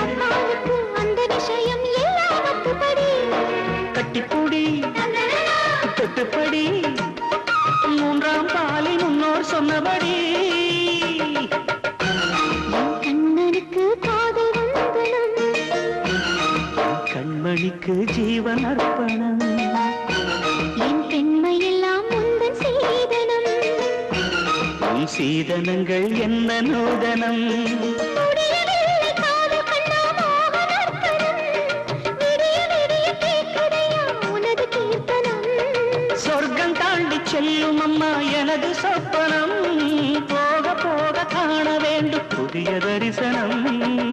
அம்மாவுக்கு அந்த விஷயம் எல்லாம் ஒத்துப்படி. கட்டிப்பூடி தொட்டுப்படி மூன்றாம் பாலை முன்னோர் சொன்னபடி. கண்ணனுக்கு காதல் வந்தனம், கண்மணிக்கு ஜீவன் அர்ப்பணம். என் பெண்மையெல்லாம் முந்தன் சீதனம். உன் சீதனங்கள் என்ன நூதனம்.